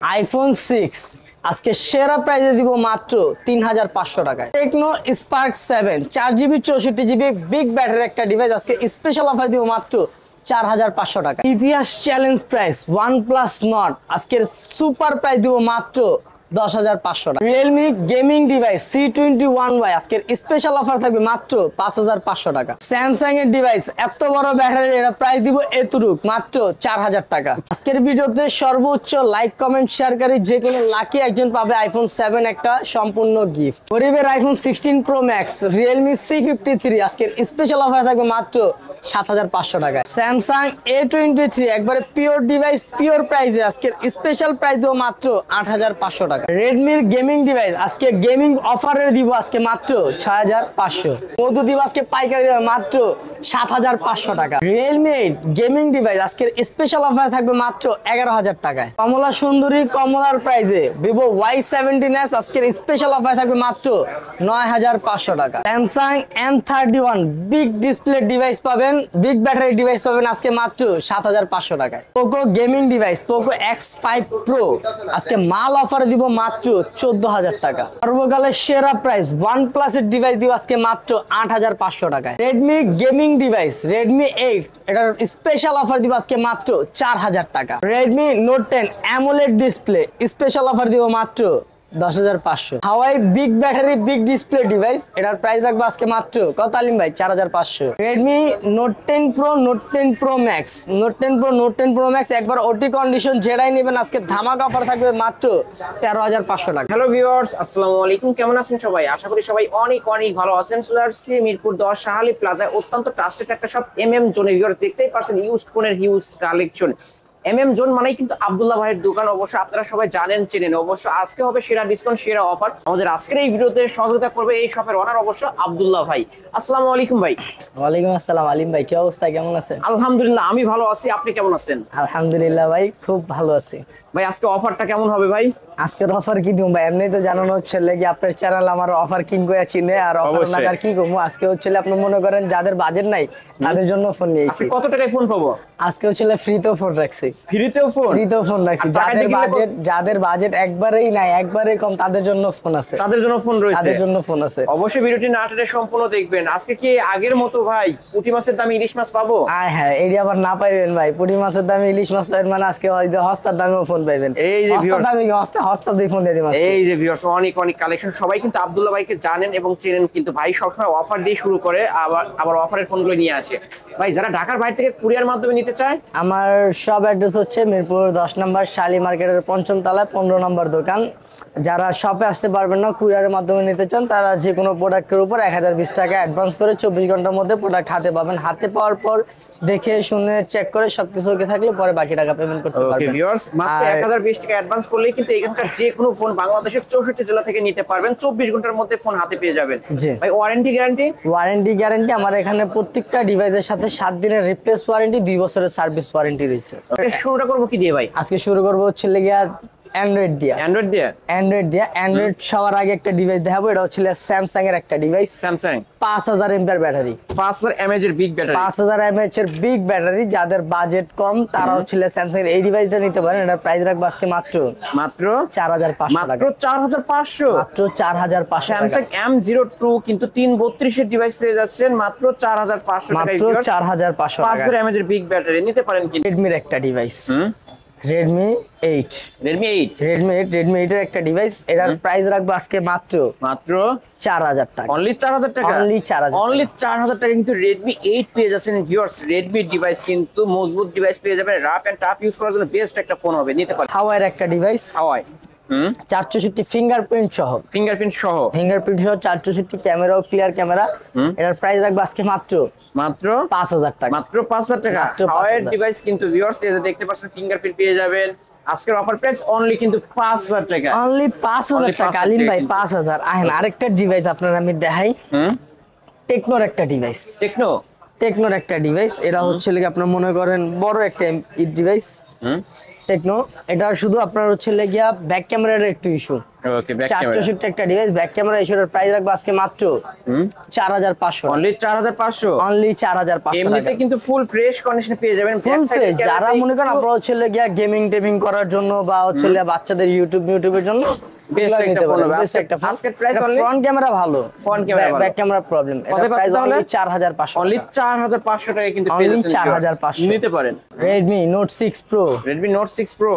IPhone 6 আজকে সেরা প্রাইসে দিব মাত্র 3500 টাকায়। Tecno Spark 7 4GB 64GB big battery একটা ডিভাইস আজকে স্পেশাল অফার দিব মাত্র 4500 টাকা। ইতিহাস চ্যালেঞ্জ প্রাইস OnePlus Nord আজকের সুপার প্রাইস দিব মাত্র 10500 টাকা। রিয়েলমি গেমিং ডিভাইস C21Y আজকের স্পেশাল অফার থাকবে মাত্র 5500 টাকা। স্যামসাং এর ডিভাইস এত বড় ব্যাটারি এর প্রাইস দিব এতটুক মাত্র 4000 টাকা। আজকের ভিডিওতে সর্বোচ্চ লাইক কমেন্ট শেয়ারকারী যে কোনো লাকি একজন পাবে আইফোন 7 একটা সম্পূর্ণ গিফট। গরিবের iPhone 16 Pro Max Realme C53 আজকের স্পেশাল অফার থাকবে মাত্র 7500 টাকা। স্যামসাং A23 একবারে পিওর ডিভাইস পিওর প্রাইসে আজকের স্পেশাল প্রাইস দিব মাত্র 8500 টাকা। রেডমির গেমিং ডিভাইস আজকে গেমিং অফারে দিব আজকে মাত্র 6500। মধু দিব আজকে পাইকারি দেবে মাত্র 7500 টাকা। রিয়েলমি 8 গেমিং ডিভাইস আজকের স্পেশাল অফার থাকবে মাত্র 11000 টাকায়। কমলা সুন্দরী কমলার প্রাইসে ভিভো Y17s আজকের স্পেশাল অফার থাকবে মাত্র 9500 টাকা। Samsung M31 big display device পাবেন, বিগ ব্যাটারি ডিভাইস পাবেন আজকে মাত্র 7500 টাকায়। Poco gaming device Poco X5 Pro আজকে মাল অফারে দিব মাত্র 14000 টাকা। সর্বকালের সেরা প্রাইস OnePlus এর ডিভাইস দিব আজকে মাত্র 8500 টাকায়। রেডমি গেমিং ডিভাইস রেডমি 8 এটার স্পেশাল অফার দিব আজকে মাত্র 4000 টাকা। Redmi note 10 AMOLED display special offer দিব মাত্র 10500। Huawei big battery big display device এটার প্রাইস রাখবো আজকে মাত্র কত আলিম ভাই 4500। Redmi note 10 pro note 10 pro max note 10 pro note 10 pro max একবার ওটি কন্ডিশন যেটাই নেবেন আজকে ধামাকা অফার থাকবে মাত্র 13500 টাকা। হ্যালো ভিউয়ার্স, আসসালামু আলাইকুম। কেমন আছেন সবাই? আশা করি সবাই অনেক অনেক ভালো আছেন। চলে আসছি মিরপুর 10 শাহালি প্লাজায় অত্যন্ত ট্রাস্টেড একটা শপ জোন। ভিউয়ার্স দেখতেই পারছেন ইউজ ফোনের হিউজ কালেকশন। জোন মানেই কিন্তু আব্দুল্লাহ ভাইয়ের দোকান, অবশ্য আপনারা সবাই জানেন চেনেন। অবশ্য আজকে হবে সেরা ডিসকাউন্ট সেরা অফার। আমাদের আজকের এই ভিডিওতে সহযোগিতা করবে এই শপের ওনার অবশ্য আব্দুল্লাহ ভাই। আসসালামু আলাইকুম ভাই। ওয়ালাইকুম আসসালাম আলিম ভাই, কি অবস্থা, কেমন আছেন? আলহামদুলিল্লাহ আমি ভালো আছি, আপনি কেমন আছেন? আলহামদুলিল্লাহ ভাই খুব ভালো আছি। ভাই আজকে অফারটা কেমন হবে ভাই? আজকের অফার কি দিব ভাই? এমনি তো জানানো হচ্ছে কি আপনার চ্যানেল আমার অফার কিং করে চিনে আর অফার না আর কি করবো। আজকে হচ্ছে আপনি মনে করেন যাদের বাজেট নাই তাদের জন্য ফোন নিয়েছি। কত টাকায় ফোন পাবো? আজকে হচ্ছে ফ্রিতেও ফোন রাখছি। ফ্রিতেও ফোন? ফ্রিতেও ফোন রাখছি। যাদের বাজেট একবারেই নাই একবারেই কম তাদের জন্য ফোন আছে। তাদের জন্য ফোন রয়েছে? তাদের জন্য ফোন আছে। অবশ্যই ভিডিওটি না টেনে সম্পূর্ণ দেখবেন। আজকে কি আগের মতো ভাই পুঁটি মাছের দামে ইলিশ মাছ পাবো? হ্যাঁ এডি আবার না পাইবেন ভাই, পুঁটি মাছের দামে ইলিশ মাছ পাইবেন মানে আজকে হয়তো হস্তার দামেও ফোন পাইবেন। এই যে ভিউয়ার্স দামে হস্তা দিয়ে ফোন দিয়ে দিবেন। এই যে ভিউয়ার্স অনেক অনেক কালেকশন। সবাই কিন্তু আব্দুল্লাহ ভাইকে জানেন এবং চেনেন, কিন্তু ভাই সবসময় অফার দিয়ে শুরু করে আবার অফারের ফোনগুলো নিয়ে আসে। ভাই যারা ঢাকার বাইরে থেকে কুরিয়ার মাধ্যমে নিতে চায়, আমার সব অ্যাড্রেস হচ্ছে মিরপুর 10 নম্বর শালি মার্কেটের 5ম তলায় 15 নম্বর দোকান। যারা শপে আসতে পারবেন না কুরিয়ারের মাধ্যমে নিতে চান তারা যে কোনো প্রোডাক্টের উপর 1020 টাকা অ্যাডভান্স করে 24 ঘন্টার মধ্যে প্রোডাক্ট হাতে পাবেন। হাতে পাওয়ার পর দেখে শুনে চেক করে সবকিছু ওকে থাকলে পরে বাকি টাকা পেমেন্ট করতে পারবেন। ওকে ভিউয়ার্স, মাত্র 1020 টাকা অ্যাডভান্স করলেই কিন্তু এখানকার যে কোনো ফোন বাংলাদেশের 64 জেলা থেকে নিতে পারবেন। 24 ঘন্টার মধ্যে ফোন হাতে পেয়ে যাবেন। ভাই ওয়ারেন্টি গ্যারান্টি আমার এখানে প্রত্যেকটা ডিভাইসের সাথে 7 দিনের রিপ্লেস ওয়ারেন্টি, 2 বছরের সার্ভিস ওয়ারেন্টি রয়েছে। শুরুটা করব কি দিয়ে ভাই? আজকে শুরু করব হচ্ছে লাগিয়া অ্যান্ড্রয়েড সবার আগে একটা ডিভাইস দেখাবো। এটা হচ্ছে স্যামসাং এর একটা device. Samsung 5000 MPR battery, 5000 mAh এর বিগ ব্যাটারি, 5000 এমএএইচ এর বিগ ব্যাটারি। যাদের বাজেট কম তারা হচ্ছে স্যামসাং এর এই ডিভাইসটা নিতে পারেন। এটার প্রাইস রাখবো আজকে মাত্র 4500 টাকা। মাত্র 4500? মাত্র 4500 স্যামসাং M02 কিন্তু 332 এর ডিভাইস পেয়ে যাচ্ছেন মাত্র 4500 টাকায়। মাত্র 4500 টাকা। 5000 এমএএইচ এর বিগ ব্যাটারি নিতে পারেন। কি রেডমির একটা ডিভাইস, Redmi 8 এর একটা ডিভাইস। এটার প্রাইস রাখবো আজকে মাত্র 4000 টাকা। অনলি 4000 টাকা? অনলি 4000 টাকা কিন্তু Redmi 8 পেয়ে যাচ্ছেন ভিউয়ার্স। Redmi ডিভাইস কিন্তু মজবুত ডিভাইস পেয়ে যাবেন। রাফ এন্ড টাফ ইউজ করার জন্য বেস্ট একটা ফোন হবে, নিতে পারেন। হাওয়াইয়ের একটা ডিভাইস, 464 ফিঙ্গারপ্রিন্ট সহ 464 ক্যামেরাও ক্লিয়ার ক্যামেরা। এটার প্রাইস রাখবো আজকে মাত্র 5000 টাকা। মাত্র 5000 টাকা। হাওয়াইয়ের ডিভাইস কিন্তু ভিউয়ার্স এই যে দেখতে পাচ্ছেন ফিঙ্গারপ্রিন্ট পেয়ে যাবেন। আজকের অফার প্রাইস অনলি কিন্তু 5000 টাকা। অনলি 5000 টাকা আলিম ভাই 5000। আহেন আরেকটা ডিভাইস আপনারা আমি দেখাই। টেকনোর একটা ডিভাইস, টেকনোর একটা ডিভাইস। এটা হচ্ছে আপনারা মনে করেন বড় একটা ডিভাইস। টেকনো। এটা শুধু আপনার হচ্ছে লেগিয়া ব্যাক ক্যামেরার একটু ইস্যু। ওকে, ব্যাক ক্যামেরা 464 একটা ডিভাইস, ব্যাক ক্যামেরা ইস্যুর প্রাইস রাখবো আজকে মাত্র 4500। অনলি 4500। অনলি 4500 এমনিতে কিন্তু ফুল ফ্রেশ কন্ডিশনে পেয়ে যাবেন। Full fresh. যারা মনে করেন আপনারা হচ্ছে লেগিয়া গেমিং টেমিং করার জন্য বা হচ্ছে বাচ্চাদের ইউটিউবের জন্য বেস্ট একটা ফোন হবে। আজকের প্রাইস অনলি ফ্রন্ট ক্যামেরা ভালো, ফ্রন্ট ক্যামেরা ভালো, ব্যাক ক্যামেরা প্রবলেম। কত পাচ্ছেন তাহলে? 4500। অনলি 4500 টাকা কিন্তু পেয়ে Only যাচ্ছেন। 4500 নিতে পারেন। Redmi Note 6 Pro, Redmi Note 6 Pro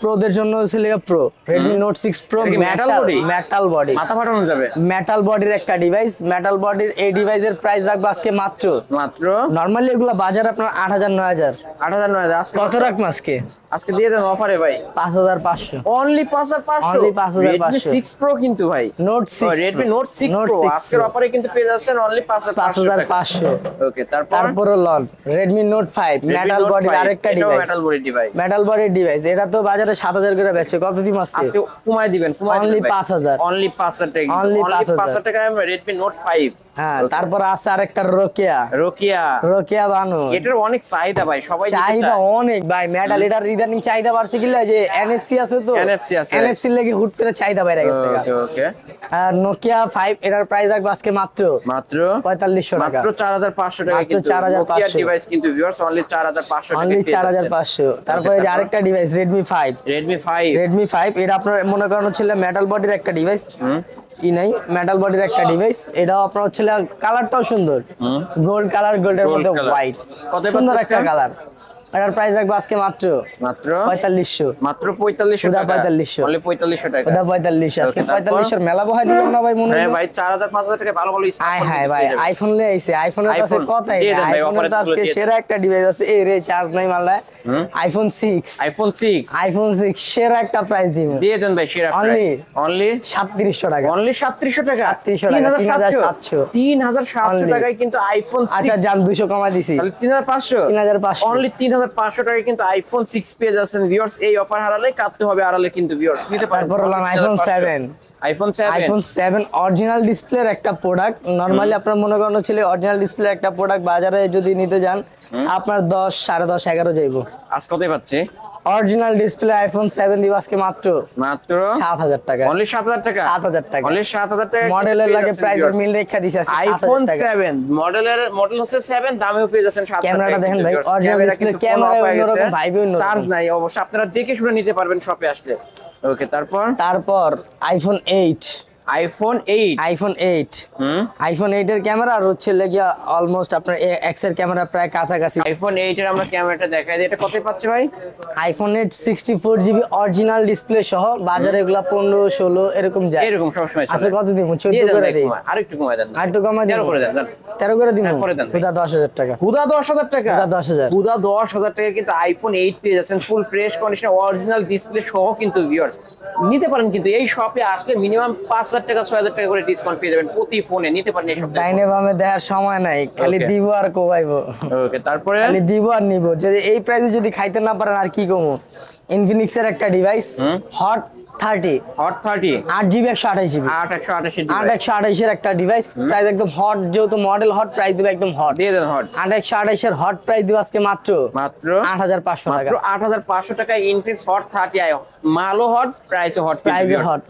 প্রোদের জন্য হচ্ছে লেগা প্রো। Redmi Note 6 Pro এটা কি metal body? মেটাল বডি, মাথা ফাটানো যাবে। মেটাল বডির একটা ডিভাইস। মেটাল বডির এই ডিভাইসের প্রাইস রাখবো আজকে মাত্র মাত্র নরমালি এগুলা বাজার আপনার 8000 9000। 8000 9000 আজকে কত রাখবো আজকে? আজকে দিয়ে দেন অফারে ভাই। 5500। অনলি 5500। Only 5500 Redmi 6 Pro কিন্তু ভাই। Note 6 Redmi Note 6 Note Pro 6 আজকের Pro। অফারে কিন্তু পেয়ে যাচ্ছেন অনলি 5500। ওকে, তারপর লন Redmi Note 5 মেটাল বডির আরেকটা device. Metal body device. Metal বডির ডিভাইস, এটা তো বাজারে 7000 করে বেচে। কত দিন আজকে? আজকে কমায় দিবেন, Only 5000। অনলি 5000 টাকা। Only অনলি 5000 5000 টাকায় Redmi Note 5। হ্যাঁ, তারপর আছে আরেকটা রোকিয়া বানু। এটার অনেক চাহিদা ভাই, সবাই নিতে চাহিদা চায়। অনেক ভাই। মেটাল এটার ইদানিং চাহিদা বাড়ছে কি যে NFC আছে তো, NFC আছে। NFC লেগে হুট করে চাহিদা বেড়ে গেছে। ওকে ওকে। আর নোকিয়া 5 এটার প্রাইস রাখবো আজকে মাত্র মাত্র 4500 টাকা। মাত্র 4500 টাকা মাত্র কিন্তু 4500 নোকিয়া ডিভাইস কিন্তু ভিউয়ার্স অনলি 4500 টাকা। অনলি 4500। তারপরে যে আরেকটা ডিভাইস Redmi 5। Redmi 5 এটা আপনার মনে করেন হচ্ছে মেটাল বডির একটা ডিভাইস। নাই মেটাল বডির একটা ডিভাইস। এটাও আপনার হচ্ছে কালারটাও সুন্দর, গোল্ড কালার, গোল্ডের মধ্যে হোয়াইট, কত সুন্দর পাচ্ছেন একটা কালার। এটার প্রাইস রাখবো আজকে মাত্র মাত্র 4500। মাত্র 4500 টাকা। 4500 অনলি 4500 টাকা। ওটা 4500। আজকে তারপর? 4500 এর মেলা বহাই দিলাম না ভাই মনে হয়। হ্যাঁ ভাই, 4000 5000 টাকা ভালো ভালো আয় স্মার্টফোন হায় ভাই, আইফোন লে আইছে। আইফোনের কাছে iPhone কথাই দিয়ে না। দেন ভাই, আইফোনের অফারে তো আজকে দিয়ে দেন। সেরা একটা ডিভাইস আছে। এই রে চার্জ নাই মারলা। আইফোন 6 আইফোন 6 সেরা একটা প্রাইস দিব। দিয়ে দেন ভাই সেরা Only প্রাইস। অনলি 3700 টাকা। অনলি 3700 টাকা। 3700 3700 টাকায় কিন্তু আইফোন 6। আচ্ছা জান 200 কমাই দিছি। তাহলে 3500। 3500। অনলি 3500 টাকায় কিন্তু আইফোন 6 পেয়ে যাচ্ছেন ভিউয়ার্স। এই অফার হারালে কাটতে হবে আড়ালে কিন্তু ভিউয়ার্স নিতে পারেন। তারপর হলো আইফোন 7। আইফোন 7 অরিজিনাল ডিসপ্লের একটা প্রোডাক্ট। নরমালি আপনার মনে করেন ছিল অরিজিনাল ডিসপ্লে একটা প্রোডাক্ট বাজারে যদি নিতে যান আপনার 10 10.5 11 যাইবো। আজ কতই পাচ্ছে? অরিজিনাল ডিসপ্লে আইফোন 7 দিব আজকে মাত্র 7000 টাকা। অনলি 7000 টাকা। 7000 টাকা। অনলি 7000 টাকা। মডেলের লাগে প্রাইসের মিল রেখা দিছে আজকে আইফোন 7000 টাকা। 7 মডেল হচ্ছে 7, দামেও পেয়ে যাচ্ছেন 7000 টাকা। ক্যামেরাটা দেখেন ভাই, viewers। অরিজিনাল ক্যামেরা ডিসপ্লে, কিন্তু ক্যামেরা full off হয়ে অন্যরকম, গেছে। ভাইবে অন্যরকম। চার্জ নাই অবশ্য, আপনারা দেখে শুনে নিতে পারবেন শপে আসলে। ওকে, তারপর আইফোন 8। আইফোন 8। আইফোন 8 এর ক্যামেরা আর হচ্ছে লাগিয়া অলমোস্ট আপনার এক্স এর ক্যামেরা প্রায় কাছাকাছি। আইফোন 8 এর আমরা ক্যামেরাটা দেখাই দিই। এটা কতই পাচ্ছে ভাই? আইফোন 8 64GB অরিজিনাল ডিসপ্লে সহ বাজারে এগুলা 15 16 এরকম যায়। এরকম সব সময় আচ্ছা কত দিব? দিয়ে 14 দেন করে ভাই, দেই। আরেকটু কমায় দেন। আরেকটু কমাই দিই। 13 করে দেন। 13 করে দিন। করে দেন ভাই। পুরা 10000 টাকা। হুদা 10000 টাকা। হুদা 10000। হুদা 10000 টাকা কিন্তু আইফোন 8 পেয়ে যাচ্ছেন ফুল ফ্রেশ কন্ডিশনে অরিজিনাল ডিসপ্লে সহ কিন্তু ভিউয়ার্স নিতে পারেন। কিন্তু এই শপে আসলে মিনিমাম 5000 টাকা 6000 টাকা করে ডিসকাউন্ট পেয়ে যাবেন প্রতি ফোনে। নিতে পারেন এই শপে। ডাইনে বামে দেখার সময় নাই, খালি Okay. দিব আর কোবাইবো। ওকে, তারপরে খালি দিব আর নিব। যদি এই প্রাইসে যদি খাইতে না পারেন আর কি কমু। ইনফিনিক্স এর একটা ডিভাইস হট 30 8GB 128GB 8128 এর একটা ডিভাইস। প্রাইস একদম হট, যেহেতু মডেল হট, প্রাইস দিব একদম হট। দিয়ে দেন হট। 8128 এর হট প্রাইস দিব আজকে মাত্র 8500 টাকা। মাত্র 8500 টাকায় ইনফিনিক্স হট 30 আই মালও হট, প্রাইসও হট। প্রাইসে হট।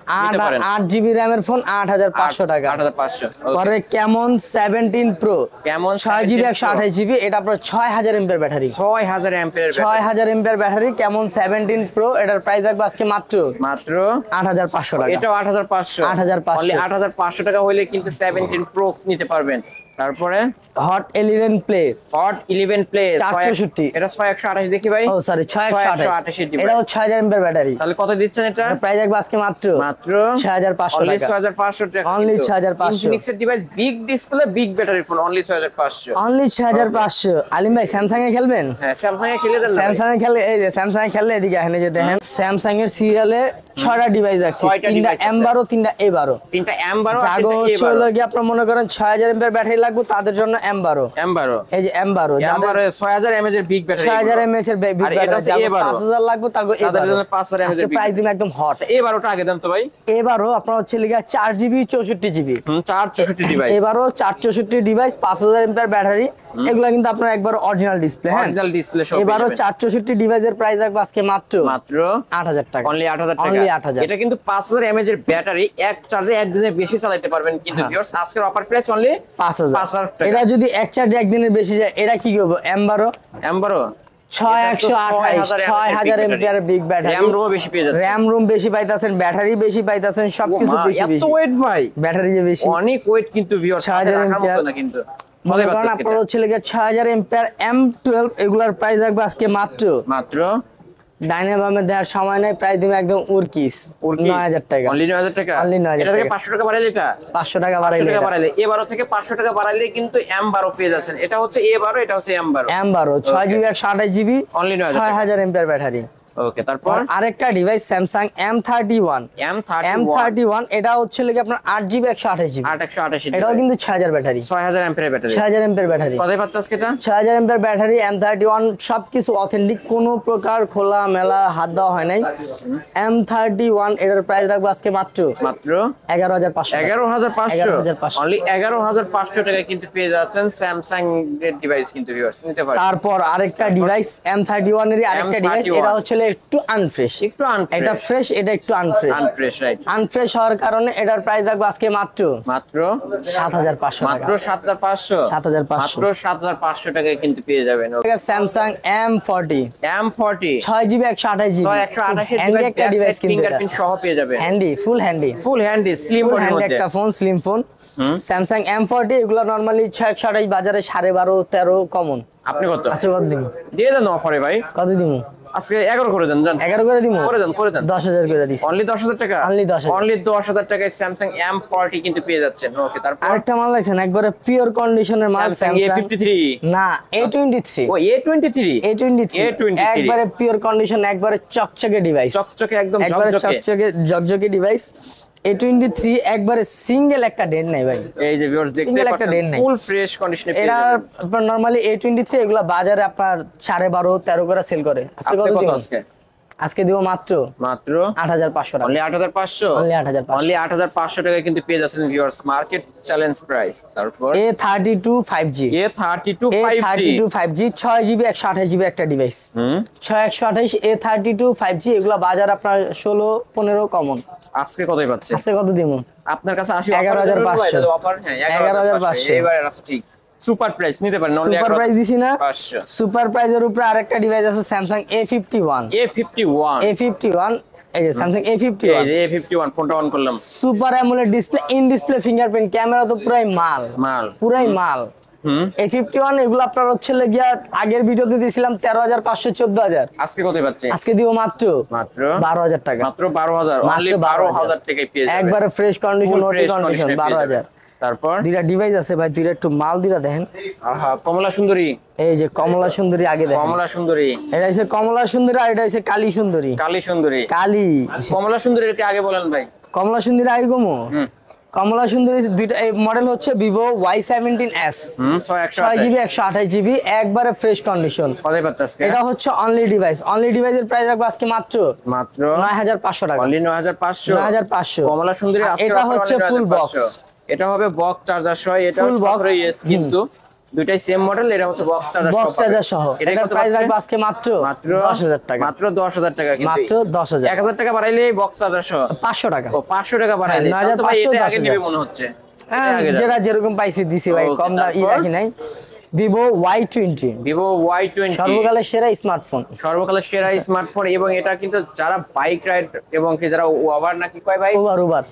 8GB র‍্যামের ফোন 8500 টাকা। 8500। পরে কেমন 17 প্রো কেমন 6GB 128GB, এটা আপনার 6000 MPR battery. 6000 ampere 6000 MPR battery কেমন 17 প্রো। এটার প্রাইস রাখবো আজকে মাত্র 8500 টাকা। এটাও 8500। 8500 অনলি 8500 টাকা হইলে কিন্তু 17 প্রো নিতে পারবেন। তারপরে হট 11 প্লে হট 11 প্লে 464। এটা 6128 দেখি ভাই। ও সরি 6128। এটা 6000 এমপিআর ব্যাটারি। তাহলে কত দিচ্ছেন এটা? প্রাইস রাখবো আজকে মাত্র 6500 অনলি টাকা। 6500 টাকা। Only 6500 ইনফিনিক্স এর device big display big battery phone only 6500। Only 6500। আলিম ভাই স্যামসাং এ খেলবেন? হ্যাঁ, স্যামসাং এ খেলে দেন না ভাই। স্যামসাং এ খেলে, এই যে স্যামসাং এ খেললে এদিকে এখানে যে দেখেন স্যামসাং এর সিরিয়ালে 6টা ডিভাইস আছে, 6টা 3টা device আছে। M12 3টা A12। 3টা M12 আর জাগো 3টা হচ্ছে A12 হলো গিয়ে আপনার মনে করেন 6000 এমপিআর ব্যাটারি লাগবে তাদের জন্য M12। M12 এই যে M12 যাদের M12 6000 mAh এর বিগ ব্যাটারি 6000 mAh এর বিগ আর এটা ব্যাটারি হচ্ছে যাদের A12 5000 লাগবে তাদের তাদের জন্য A12 5000 mAh এর প্রাইস দিন একদম হট। A12টা আগে দেন তো ভাই। এবারও আপনার হচ্ছে লিগা 4GB 64GB। 464 ডিভাইস এবারও 464 ডিভাইস 5000 এমপিআর ব্যাটারি, এগুলা কিন্তু আপনার একবার অরিজিনাল ডিসপ্লে। হ্যাঁ, অরিজিনাল ডিসপ্লে সব এবারও 464 ডিভাইসের প্রাইস রাখবো আজকে মাত্র মাত্র 8000 টাকা। অনলি 8000 টাকা। Only 8000 এটা কিন্তু 5000 mAh এর ব্যাটারি এক চার্জে একদিনের বেশি চালাতে পারবেন কিন্তু ভিউয়ার্স আজকের অফার প্রাইস অনলি 5000 টাকা। এটা যদি এক চার্জে একদিনের বেশি যায় এটা কি করবো? M12 M12 6000 এমপিআর বিগ ব্যাটারি, RAM রোম বেশি পেয়ে যাচ্ছে, র‍্যাম রুম বেশি পাইতাছেন, ব্যাটারি বেশি পাইতাছেন, সবকিছু বেশি এত বেশি। ওয়েট ভাই, ব্যাটারি যে বেশি, অনেক ওয়েট কিন্তু ভিউয়ার্স 6000 রাখার মতো ampere না কিন্তু। মনে করেন আপনার হচ্ছে লেগে 6000 এমপিআর M12 এগুলার প্রাইস রাখবে আজকে মাত্র মাত্র ডাইনাবামে দেওয়ার সময় নাই, প্রাইস দিবে একদম উরকিস 9000 টাকা। অনলি 9000 টাকা। Only 9000 এটা থেকে টাকা। 500 টাকা বাড়াইলে এটা 500 টাকা 500 বাড়াইলে টাকা বাড়াইলে এবারও থেকে 500 টাকা বাড়াইলে কিন্তু M12 পেয়ে যাচ্ছেন। এটা হচ্ছে A12, এটা হচ্ছে M12 6GB 128GB Only 9000 টাকা। 6000 এমপিআর ব্যাটারি। ওকে, তারপর আরেকটা ডিভাইস স্যামসাং M31। M31 এটা হচ্ছে লাগে আপনার 8GB 128GB, 8128 এটাও কিন্তু 6000 battery, 6000 ampere battery. 6000 MPR battery. কতই পাচ্ছ আজকে এটা? 6000 এমপিআর ব্যাটারি M31 সবকিছু অথেন্টিক, কোনো প্রকার খোলা মেলা হাত দেওয়া হয় নাই। M31 এটার প্রাইস রাখবো আজকে মাত্র মাত্র 11500 টাকা। 11500 11500 অনলি 11500 টাকা কিন্তু পেয়ে যাচ্ছেন স্যামসাং এর ডিভাইস কিন্তু ভিউয়ার্স নিতে পারেন। তারপর আরেকটা ডিভাইস M31 এরই আরেকটা ডিভাইস, M31 এটা হচ্ছে একটু আনফ্রেশ, একটু আনফ্রেশ, এটা ফ্রেশ এটা একটু আনফ্রেশ। আনফ্রেশ রাইট। আনফ্রেশ হওয়ার কারণে এটার প্রাইস রাখবো আজকে মাত্র মাত্র 7500 মাত্র টাকা। 7500 7500 মাত্র 7500 টাকায় কিন্তু পেয়ে যাবেন। Samsung M40 M40 6GB 128GB 128 handy একটা ডিভাইস কিন্তু ফিঙ্গারপ্রিন্ট সহ পেয়ে যাবেন। হ্যান্ডি ফুল হ্যান্ডি ফুল হ্যান্ডি স্লিম ফুল বডির হ্যান্ডি মধ্যে একটা phone, slim phone. Samsung M40 এগুলো নরমালি 628 বাজারে 12.5 13 কমন। আপনি কত আজকে কত দিমু? দিয়ে দেন অফারে ভাই, কত দিমু? আজকে 11 করে দেন। জান 11 করে দিমু? করে দেন 10000 করে দিছি। অনলি 10000 টাকা। Only 10,000 অনলি 10000 টাকায় স্যামসাং M40 কিন্তু পেয়ে যাচ্ছেন। ওকে, তারপর আরেকটা মাল লাগছেন একবারে পিওর কন্ডিশনের মাল, স্যামসাং স্যামসাং A53 না A23। ও A23 একবারে পিওর কন্ডিশন, একবারে চকচকে ডিভাইস, চকচকে একদম একবারে ঝকঝকে। ঝকঝকে ডিভাইস। A23 একবারে সিঙ্গেল একটা ডেন্ট নাই ভাই, এই যে ভিউয়ার্স দেখতে Single একটা পাচ্ছেন ডেন্ট নাই। ফুল ফ্রেশ কন্ডিশনে পেয়ে এটা যাবেন। আপনার নরমালি A23 এগুলা বাজারে আপনার 12.5 13 করে সেল করে। আজকে আপনি কত কত দিব? আজকে? আজকে দিব মাত্র মাত্র 8500 টাকা। অনলি 8500 Only 8500 অনলি 8500 টাকায় কিন্তু পেয়ে যাচ্ছেন ভিউয়ার্স, মার্কেট চ্যালেঞ্জ প্রাইস। তারপর A32 5G A32 A32 5G 6GB 128GB একটা ডিভাইস, 6128 A32 5G এগুলা বাজার আপনার 16 15 কমন। আজকে কতই পাচ্ছে? আজকে কত দিমু? আপনার কাছে 11,500 অফার। হ্যাঁ 11,500 এবারে আছে ঠিক সুপার প্রাইস নিতে পারেন। অনলি সুপার প্রাইস দিছি না? 500 সুপার প্রাইজের উপরে আরেকটা ডিভাইস আছে স্যামসাং A51। A51 এই যে স্যামসাং এই A51 যে A51 ফোনটা অন করলাম, super AMOLED display, in display fingerprint, camera তো পুরাই মাল পুরাই মাল। A51 এগুলো আপনার হচ্ছে গিয়া আগের ভিডিওতে দিয়েছিলাম 13,500 14,000, আজকে কতই পাচ্ছে? আজকে দিব মাত্র মাত্র 12,000 টাকা। মাত্র 12000 অনলি 12000 টাকায় পেয়ে যাবেন একবারে ফ্রেশ কন্ডিশন, Full ওটি fresh কন্ডিশন, condition পেয়ে 12,000। যাবেন। তারপর দুইটা ডিভাইস আছে ভাই, দুইটা একটু মাল দিরা দেখেন। আহা কমলা সুন্দরী, এই যে কমলা সুন্দরী আগে দেখেন, কমলা সুন্দরী, এটা হচ্ছে কমলা সুন্দরী আর এটা হচ্ছে কালী সুন্দরী। কালী সুন্দরী, কালী কমলা সুন্দরীর কি আগে বলেন ভাই? কমলা সুন্দরী আগে কমো। কমলা সুন্দরী দুইটা এই মডেল হচ্ছে Vivo Y17s 6GB 128GB একবারে ফ্রেশ কন্ডিশন। কতই পাচ্ছে আজকে? এটা হচ্ছে অনলি ডিভাইস, অনলি ডিভাইসের প্রাইস রাখবো আজকে মাত্র 9500 টাকা। অনলি 9500 9500 কমলা সুন্দরী আজকে এটা হচ্ছে ফুল বক্স, এটা হবে বক্স চার্জার সহ, এটা Full box। 17s কিন্তু দুইটাই সেম মডেল। এটা হচ্ছে বক্স চার্জার সহ, বক্স চার্জার সহ। এটা এটার কত প্রাইস পাচ্ছে? রাখবো আজকে মাত্র মাত্র 10,000 টাকা। মাত্র 10000 টাকা কিন্তু মাত্র 10,000 1000 টাকা বাড়াইলেই বক্স চার্জার সহ 500 টাকা। ও 500 টাকা বাড়াইলে হ্যাঁ, তাহলে তো ভাই 9500 এটা আগে 10,000 দিবে মনে হচ্ছে। হ্যাঁ, এটা আগে যাবে। যেটা যেরকম পাইছি দিছি ভাই, Okay, কম দাম ই তারপর? রাখি নাই। Vivo Y20 Vivo Y20 সর্বকালের সেরা স্মার্টফোন, সর্বকালের সেরা স্মার্টফোন। এবং এটা কিন্তু যারা বাইক রাইড এবং কি যারা ওভার নাকি কয় ভাই ওভার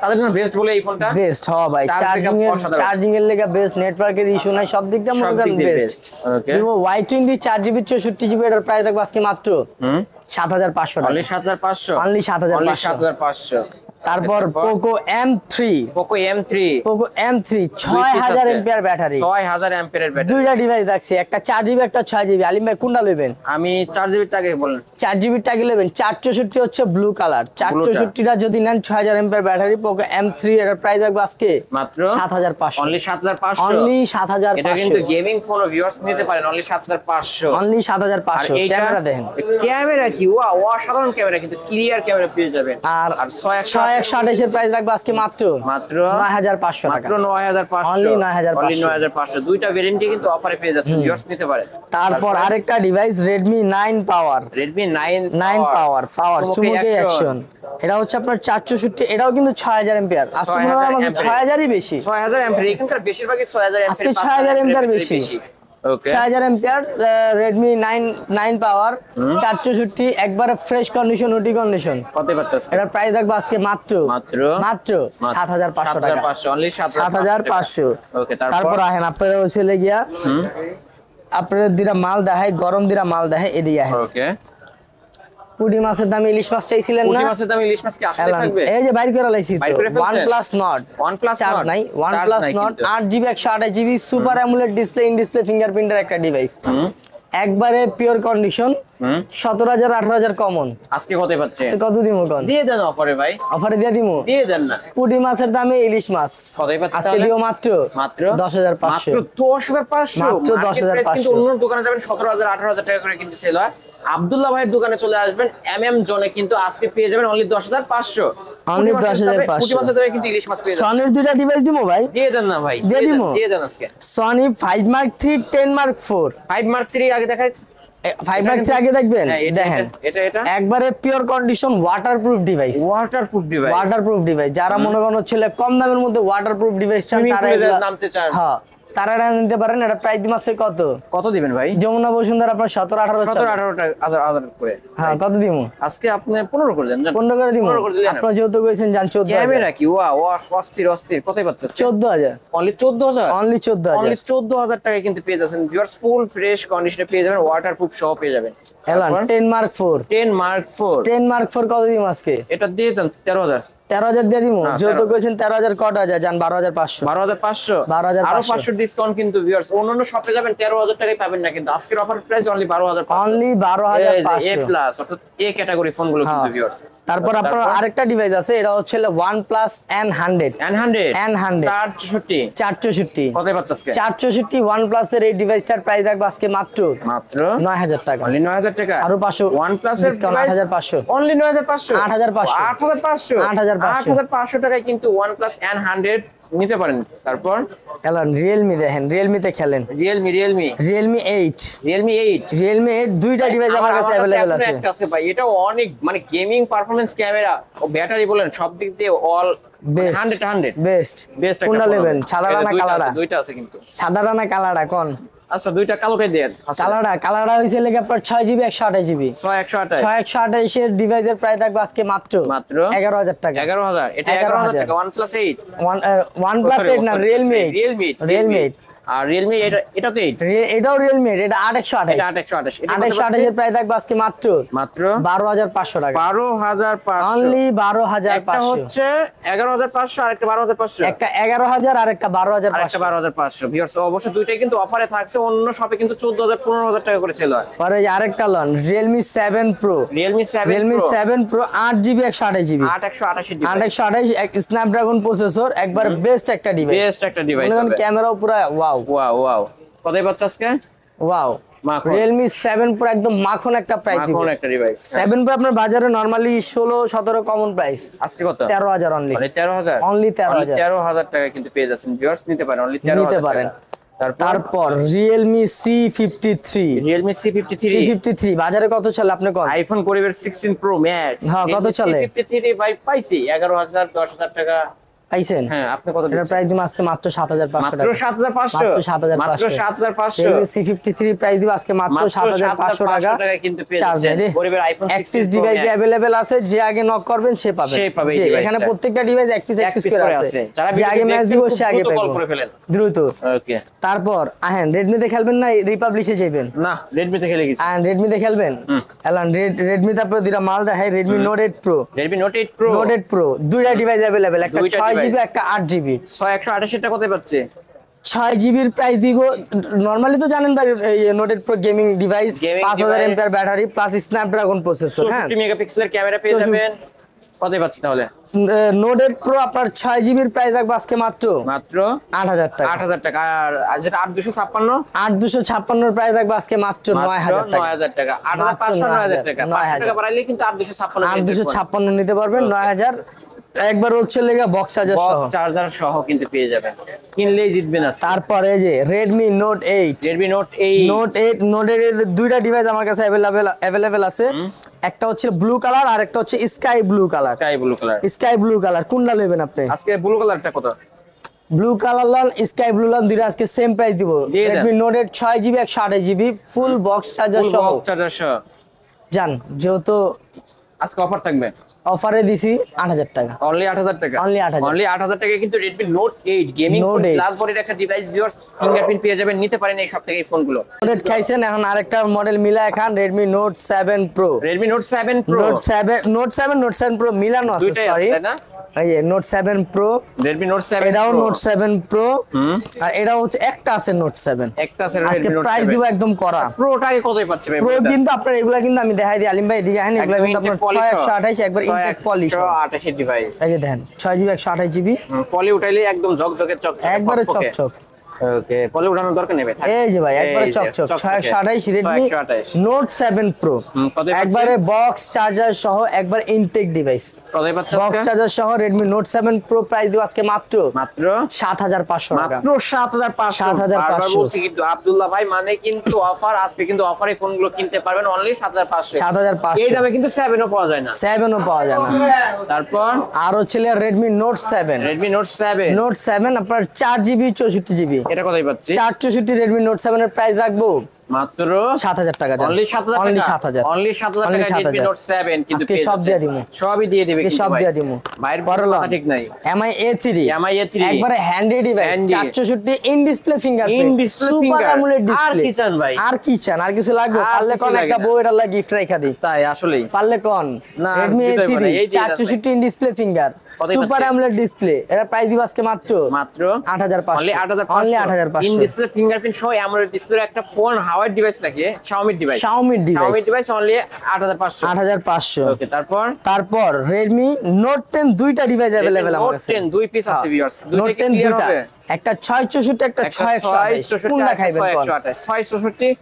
তাদের জন্য বেস্ট বলে এই ফোনটা বেস্ট হওয়া ভাই। Charge backup চার্জিং এর লেগে বেস্ট, নেটওয়ার্কের ইস্যু নাই, সব দিক দিয়ে মনে করেন বেস্ট। ওকে Vivo Y20 4GB 64GB এর প্রাইস রাখবো আজকে মাত্র 7500 টাকা। অনলি 7500 Only 7500 অনলি 7500 তারপর Poco M3, Poco M3 6000 MPR battery, 6000 এর ব্যাটারি। দুইটা ডিভাইস রাখছি, একটা 4GB একটা 6GB। আলিম ভাই কোনটা নেবেন? আমি 4GB টাকা বলেন। 4GB টাকা নেবেন। 464 হচ্ছে ব্লু কালার, 464টা যদি নেন 6000 এমপিআর ব্যাটারি, পোকো M3 এর প্রাইস রাখবো আজকে মাত্র 7500, অনলি 7500, অনলি এটা কিন্তু 7500, গেমিং ফোন ও ভিউয়ার্স নিতে পারেন অনলি 7500, অনলি 7500। ক্যামেরা দেখেন, ক্যামেরা কি ওয়া অসাধারণ ক্যামেরা, কিন্তু ক্লিয়ার ক্যামেরা পেয়ে যাবেন। আর আর 6128 এর প্রাইস রাখবো আজকে মাত্র 9500 টাকা, মাত্র 9500, অনলি 9500, অনলি 9500। দুইটা ভেরিয়েন্টই কিন্তু অফারে পেয়ে যাচ্ছেন, ভিউয়ার্স নিতে পারেন। তারপর আরেকটা ডিভাইস Redmi 9 পাওয়ার, Redmi 9 পাওয়ার চুমুকে অ্যাকশন। এটা হচ্ছে আপনার 464, এটাও কিন্তু 6000 এমপিআর। আজকে মনে হয় আমাদের 6000ই বেশি, 6000 এমপিআর, এখানকার বেশিরভাগই 6000 এমপিআর, আজকে 6000 এমপিআর বেশি। ওকে 6000 এমপিআর Redmi 9 পাওয়ার 464, একবারে ফ্রেশ কন্ডিশন, ওটি কন্ডিশন। কত পাচ্ছেন? এটার প্রাইস রাখবো আজকে মাত্র 7500 টাকা, 7500, অনলি 7500। ওকে তারপর আহেন আপনারা হচ্ছে গিয়া আপনাদের দিরা মাল দেখায়, গরম দিরা মাল দেখায়, এদিকে আহেন। ওকে পুঁটি মাছের দামে ইলিশ মাছ চাইছিলেন না? পুঁটি মাছের দামে ইলিশ মাছ কি আসলে এলান, থাকবে? এই যে বাইর করে লাইছি তো, বাইর করে ফেলছেন? OnePlus Nord, OnePlus charge Nord, নাই, চার্জ OnePlus নাই Nord কিন্তু। 8GB 128GB super AMOLED display, in display ফিঙ্গারপ্রিন্টের একটা ডিভাইস, একবারে পিওর কন্ডিশন, 17000 18000 কমন। আজকে কত পাচ্ছে? কত দিমু কোন? দিয়ে দেন অফারে ভাই, অফারে দিয়ে দিমু, দিয়ে দেন না। পুঁটি মাছের দামে ইলিশ মাছ কত পাচ্ছে আজকে দিও মাত্র 10500, মাত্র 10500, মাত্র 10500। কিন্তু অন্য দোকানে যাবেন 17000 18000 টাকা করে কিন্তু সেল হয়। আব্দুল্লাহ ভাইয়ের দোকানে চলে আসবেন MM জোনে, কিন্তু আজকে পেয়ে যাবেন অনলি 10500, অনলি 10500। পুঁটি মাছের দামে কিন্তু ইলিশ মাছ পেয়ে যাবেন। সনির দুইটা ডিভাইস দিমু ভাই, দিয়ে দেন না ভাই, দিয়ে দিমু। দিয়ে দেন আজকে। সনি 5 Mark 3 10 Mark 4, 5 Mark 3 আগে দেখাই, 5 Mark 3 আগে দেখবেন, হ্যাঁ, দেখেন এটা একবারে pure condition waterproof device, waterproof device, waterproof device. যারা মনে করেন হচ্ছে কম দামের মধ্যে ওয়াটারপ্রুফ ডিভাইস চান, Swimming তারা pool এ এগুলা নামতে চান, হ্যাঁ তারা এটা নিতে পারেন। এটা প্রাইস দিন আছে কত? কত দিবেন ভাই? যমুনা বসুন্ধরা আপনার 17-18 17-18 করে। হ্যাঁ কত দিমু? আজকে আপনি 15 করে দেন, 15 করে দিমু। 15 করে দিলেন। আপনি যেহেতু কইছেন জান 14000, ক্যামেরা কি ওয়া অস্থির অস্থির, কতই পাচ্ছেন? 14000, অনলি 14000, অনলি 14000, অনলি 14000 টাকায় কিন্তু পেয়ে যাচ্ছেন ভিউয়ার্স, ফুল ফ্রেশ কন্ডিশনে পেয়ে যাবেন, ওয়াটারপ্রুফ সহ পেয়ে যাবেন। এলান 10 Mark 4, 10 Mark 4, 10 Mark 4 কত দিমু আজকে? এটা দিয়ে দেন 13000, 13000 দিয়ে দিমু। হ্যাঁ, যেহেতু 13,000 কইছেন 13000 কত হাজার জান 12500, 12500, 12500 আরো 500 ডিসকাউন্ট কিন্তু ভিউয়ার্স। অন্যান্য শপে যাবেন 13000 টাকায় পাবেন না, কিন্তু আজকের offer price only 12500, only a 12500। Plus, অর্থাৎ এ ক্যাটাগরি ফোনগুলো কিন্তু ভিউয়ার্স। তারপর আপনার আরেকটা ডিভাইস আছে, এটা হচ্ছে OnePlus N100, N100 464, কত পাচ্ছেন আজকে? 464 OnePlus এর এই ডিভাইসটার প্রাইস রাখবো আজকে মাত্র 9000 টাকা, অনলি 9000 টাকা। আরো 500 OnePlus এর ডিসকাউন্ট, 8500, অনলি 9500, 8500, 8500 টাকায় কিন্তু OnePlus N100 নিতে পারেন। তারপর এলান Realme দেখেন, Realme তে খেলেন, Realme 8, Realme 8, Realme 8 দুইটা ডিভাইস আমার কাছে अवेलेबल আছে। একটা আছে ভাই, এটা অনেক মানে গেমিং পারফরম্যান্স, ক্যামেরা ও ব্যাটারি বলেন সব দিক দিয়ে অল বেস্ট 100 বেস্ট বেস্ট একটা কোনটা ফোন নেবেন? হবে। সাদা এটা না দুইটা কালারা? আছে, দুইটা আছে কিন্তু। সাদা না কালারা কোন? আচ্ছা দুইটা কালোটাই দেন। কালারা হইছে লাগে আপনার 6GB 128GB, 6128, 128 এর ডিভাইসের প্রাইস থাকবে আজকে মাত্র 11000 টাকা, 11000, এটা 11000 টাকা। OnePlus 8, OnePlus 8 না, Realme 8, আর Realme এটা তো 8, এটাও Realme 8, এটা 8128, এটা 8128, এটা 8128 এর প্রাইস থাকবে আজকে মাত্র 12500 টাকা, 12500, অনলি একটা 12500। হচ্ছে 11500 আর একটা 12500, একটা 11000 আর একটা 12500, আর একটা 12500। ভিউয়ার্স অবশ্য দুইটাই কিন্তু অফারে থাকছে, অন্য শপে কিন্তু 14000 15000 টাকা করে সেল হয়। পরে আরেকটা লন Realme 7 Pro, Realme 7 Pro 8GB 128GB, 8128 Snapdragon processor, একবার বেস্ট একটা ডিভাইস, বেস্ট একটা ডিভাইস হবে। ক্যামেরাও পুরো ওয়াও ওয়াও কতই পাচ্ছ আজকে? ওয়াও, মাখন। Realme 7 Pro একদম মাখন একটা প্রাইস দিব। মাখন একটা ডিভাইস। 7 Pro আপনার বাজারে নরমালি 16-17 কমন প্রাইস, আজকে কত? 13000 অনলি, মানে 13000, অনলি 13000, 13000 টাকা কিন্তু পেয়ে যাচ্ছেন ভিউয়ার্স, নিতে পারেন অনলি 13000 নিতে পারেন। টাকা। তারপর Realme C53, Realme C53 বাজারে কত চলে আপনি কোন? আইফোন পরিবেশ 16 Pro Max, হ্যাঁ, কত চলে? C53 ভাই পাইছি 11000 10000 টাকা পাইছেন? হ্যাঁ, আপনি কত এটা দিচ্ছেন? প্রাইস দিব আজকে মাত্র 7500 মাত্র টাকা। 7500, মাত্র 7500, মাত্র 7500 Realme C53 প্রাইস দিব আজকে মাত্র 7500 টাকা। টাকায় কিন্তু পেয়ে চার্জ যাচ্ছেন নেই রে। গরিবের আইফোন এক 16 piece Pro device Max। Available আছে, যে আগে নক করবেন সে পাবে। সে পাবে এই যে ডিভাইসটা। এখানে প্রত্যেকটা ডিভাইস এক পিস করে আছে, যারা যে আগে ম্যাচ দিব সে আগে কল পাবে করে ফেলেন। দ্রুত। ওকে, তারপর আহেন Redmi তে খেলবেন না রিপাবলিশে যাবেন? না Redmi তে খেলে গেছি। আহেন Redmi তে খেলবেন? এলান Redmi তে আপনাদের দুইটা মাল দেখাই, Redmi Note 8 Pro। Redmi Note 8 Pro, Note 8 Pro দুইটা ডিভাইস अवेलेबल, একটা দুইটা 6GB device। একটা 8GB। 128 টা কত পাচ্ছে? 6GB এর প্রাইস দিব, নরমালি তো জানেন ভাই এই Note 8 Pro gaming device, Gaming 5000 device। mAh battery plus Snapdragon processor. হ্যাঁ, 64 মেগাপিক্সেলের ক্যামেরা পেয়ে 64 যাবেন। কত পাচ্ছে তাহলে? Note 8 Pro আপনার 6GB এর প্রাইস রাখবো আজকে মাত্র মাত্র 8000 টাকা। 8000 টাকা। আর যেটা 8256, 8256 এর প্রাইস রাখবো আজকে মাত্র 9000 টাকা। 9000 টাকা। 8500, 9000 টাকা। 500 টাকা বাড়াইলে কিন্তু 8256 8256 নিতে পারবেন। 9000 একবার হচ্ছে লেগা বক্স চার্জার সহ। চার্জার সহ কিন্তু পেয়ে যাবেন, কিনলেই জিতবেন আজকে। তারপরে এই যে Redmi Note 8, Redmi Note 8, Note 8 এর দুইটা ডিভাইস আমার কাছে अवेलेबल আছে। একটা হচ্ছে ব্লু কালার আর একটা হচ্ছে sky blue colour. Sky blue colour কোনটা নেবেন আপনি? আজকে ব্লু কালারটা কত? ব্লু কালার লন, স্কাই ব্লু লন, দুইটা আজকে সেম প্রাইস দিব। দিয়ে দেন। Redmi Note 8 6GB 128GB full box charger full সহ। বক্স চার্জার সহ জান যেহেতু আজকে অফার থাকবে, অফারে দিছি 8000 টাকা। অনলি 8000 টাকা। Only 8000 অনলি 8000 টাকা কিন্তু Redmi Note 8 gaming Note 8 plus বডির একটা ডিভাইস, ভিউয়ার্স ফিঙ্গারপ্রিন্ট পেয়ে যাবেন, নিতে পারেন এই সব থেকে এই ফোনগুলো। Note 8 খাইছেন, এখন আরেকটা মডেল মিলা এখন Redmi Note 7 Pro। Redmi Note 7 Pro, Note 7 Pro মিলানো আছে, দুইটাই আছে সরি। তাই না? এই যে Note 7 Pro, Redmi Note 7 এটাও Pro, Note 7 Pro, আর এটাও হচ্ছে একটা আছে Note 7। একটা আছে আজকে Redmi Note প্রাইস 7 দিব একদম করা। প্রোটাকে কতই পাচ্ছে ভাই? প্রো কিন্তু আপনার এগুলা কিন্তু আমি দেখাই দিই আলিম ভাই, এদিকে আহেন, এগুলা কিন্তু আপনার 6128 একবার ইনটেক পলিশ। 128 ডিভাইস, এই যে দেখেন 6GB 128GB পলি উঠাইলে একদম ঝকঝকে চকচকে একবারে ফকফকে। চকচক। ওকে, পলি উঠানোর দরকার নেই ভাই, থাক। এই যে ভাই একবারে এই যে, চকচক চকচকে। 628 Redmi 128 Note 7 Pro, কতই পাচ্ছে? একবারে বক্স চার্জার সহ একবার ইনটেক ডিভাইস। কতই পাচ্ছে বক্স আজকে? চার্জার সহ Redmi Note 7 Pro প্রাইস দিব আজকে মাত্র মাত্র 7500 টাকা। মাত্র 7500। 7500 বারবার বলছি কিন্তু আব্দুল্লাহ ভাই, মানে কিন্তু অফার, আজকে কিন্তু অফারে ফোনগুলো কিনতে পারবেন অনলি 7500। 7500 এই দামে কিন্তু 7 ও পাওয়া যায় না। 7 ও পাওয়া যায় না। তারপর আর হচ্ছে Redmi Note 7, Redmi Note 7, Note 7 আপনার 4GB 64GB। এটা কতই পাচ্ছি? 464 Redmi Note 7 এর প্রাইস রাখবো মাত্র 7000 টাকা। অনলি 7000 অনলি টাকা। 7000 অনলি 7000 Only টাকা Redmi 7000 Note 7 কিন্তু আজকে পেয়ে সব যাচ্ছেন। দিয়ে দিমু। সবই দিয়ে দিবে আজকে কিন্তু সব ভাই। দিয়ে দিমু। ভাইয়ের পরলাম। কথা ঠিক নাই। MI A3, MI A3 একবারে handy device, Handy। 464 in display fingerprint, In display super finger। AMOLED আর ডিসপ্লে। কি চান ভাই? আর কি চান? আর কিছু লাগবে? আর পারলে কিছু কোন লাগে একটা না। বউ এটা লাগে গিফট রাখা দিই। তাই আসলেই পারলে কোন না, Redmi দিতে A3 পারে, এই যে 464 ইন ডিসপ্লে ফিঙ্গার, কতই সুপার পাচ্ছে? AMOLED display. এটা প্রাইস দিব আজকে মাত্র মাত্র 8500। Only 8500। Only in 8500। Display fingerprint সহ অ্যামোলেড ডিসপ্লে একটা ফোন, হাওয়ার ডিভাইস লাগিয়ে Xiaomi device. Xiaomi device only 8500। 8500। ওকে, তারপর Redmi Note 10 দুইটা ডিভাইস अवेलेबल আমার Note কাছে। 10 দুই পিস আছে ভিউয়ার্স, দুইটা Note কি 10 ক্লিয়ার দুইটা, হবে? একটা 664 একটা 6128 কোনটা খাইবেন কোন? 664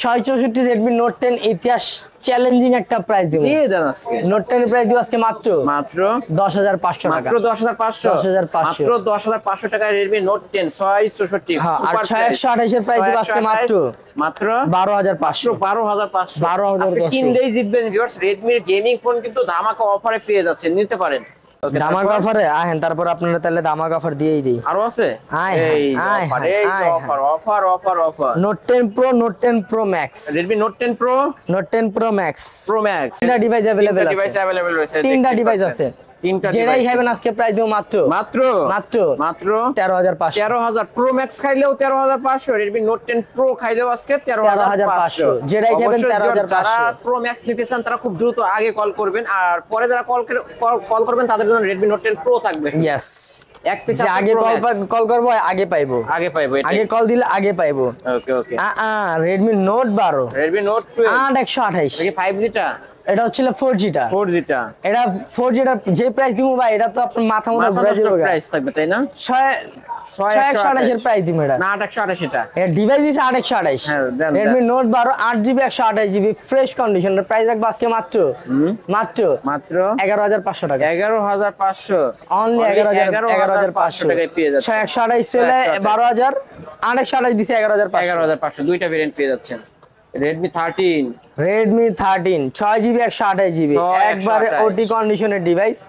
664 Redmi Note 10 ইতিহাস চ্যালেঞ্জিং একটা প্রাইস দিব। দিয়ে দেন আজকে। Note 10 এর প্রাইস দিব আজকে মাত্র মাত্র 10500 টাকা। মাত্র 10500। 10500 মাত্র 10500 টাকায় Redmi Note 10 664 হ্যাঁ, আর সুপার 6128 এর প্রাইস দিব আজকে মাত্র মাত্র 12500। 12500। 12500 আজকে কিনলেই জিতবেন ভিউয়ার্স। Redmi এর গেমিং ফোন কিন্তু ধামাকা অফারে পেয়ে যাচ্ছেন, নিতে পারেন। Okay, দামাক তারপর? অফারে আহেন, তারপর আপনারা তাহলে দামাক অফার দিয়েই দিই। আরো আছে? আয় এই হায়, অফার, আয় এই হায়, offer. Note 10 Pro, Note 10 Pro Max, Redmi Note 10 Pro, Note 10 Pro Max, Pro Max। তিনটা ডিভাইস अवेलेबल আছে। ডিভাইস अवेलेबल রয়েছে। তিনটা দেখতে ডিভাইস পাচ্ছেন। আছে। তিনটা যেটাই ডিভাইস। খাবেন আজকে প্রাইস দিব মাত্র মাত্র মাত্র মাত্র 13500। 13000। Pro Max খাইলেও 13500, Redmi Note 10 Pro খাইলেও আজকে 13500। যেটাই খাবেন অবশ্যই 13500। যারা Pro Max নিতে চান তারা খুব দ্রুত আগে কল করবেন, আর পরে যারা কল করবেন তাদের জন্য Redmi Note 10 Pro থাকবে। ইয়েস, এক পিস যে আগে কল করব আগে পাইবো, আগে পাইবো এটা। আগে কল দিলে আগে পাইবো। ওকে। Redmi Note 12, Redmi Note 12 8128, এটা কি 5G টা? এটা হচ্ছিল 4G টা। 4G টা। এটা 4G টা যে প্রাইস দিমু ভাই, এটা তো আপনার মাথা মুড়া ঘুরে যাবে। প্রাইস থাকবে তাই না? 6128 এর প্রাইস দিমু এটা। না 828 এটা। এর ডিভাইস দিছে 8128। হ্যাঁ, দেন, Redmi Note 12 8GB 128GB fresh condition, এর প্রাইস রাখবো আজকে মাত্র মাত্র 11500 টাকা। 11500। অনলি 11500 টাকায় পেয়ে যাচ্ছে। 128 সেলে 12000, 128 দিছে 11500। 11500 দুইটা ভেরিয়েন্ট পেয়ে যাচ্ছেন। Redmi 13, Redmi 13 6GB 128GB 128 একবারে ওটি কন্ডিশনের ডিভাইস।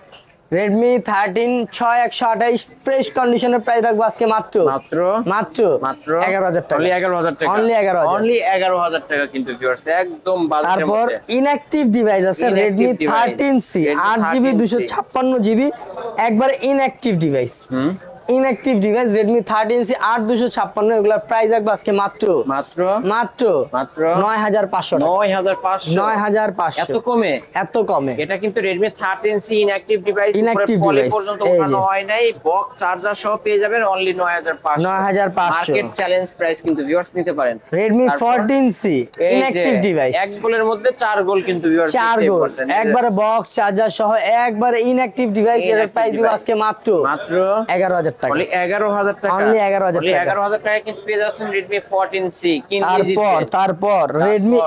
রেডমি 13 6128 ফ্রেশ কন্ডিশনের প্রাইস রাখবো আজকে মাত্র মাত্র মাত্র মাত্র 11000 টাকা। অনলি 11000 টাকা, অনলি 11000। অনলি 11000 টাকা কিন্তু ভিউয়ার্স, একদম বাজেটের তারপর মধ্যে। ইনঅ্যাক্টিভ ডিভাইস আছে Inactive Redmi device, 13C Redmi 8GB 13C 256GB একবারে inactive device. Inactive device Redmi 13C 8256 এগুলোর প্রাইস রাখবো আজকে মাত্র মাত্র মাত্র মাত্র 9500 টাকা। 9500 9500 এত কমে? এত কমে। এটা কিন্তু Redmi 13C inactive device, Inactive পলি device, পর্যন্ত এই ওঠানো যে। হয় নাই, বক্স চার্জার সহ পেয়ে যাবেন অনলি 9500। 9500 মার্কেট চ্যালেঞ্জ প্রাইস কিন্তু ভিউয়ার্স নিতে পারেন। রেডমি তারপর 14C এই যে ইনঅ্যাক্টিভ ডিভাইস এক গোলের মধ্যে 4 গোল কিন্তু ভিউয়ার্স 4 গোল একবারে বক্স চার্জার সহ একবারে ইনঅ্যাক্টিভ ডিভাইস এর Inactive প্রাইস দিব device। আজকে মাত্র মাত্র 11000 টাকা। অনলি 11000 টাকা, Only 11000 অনলি টাকা। 11000 টাকা কিন্তু পেয়ে যাচ্ছেন Redmi 14C কিনতে তারপর রেডমি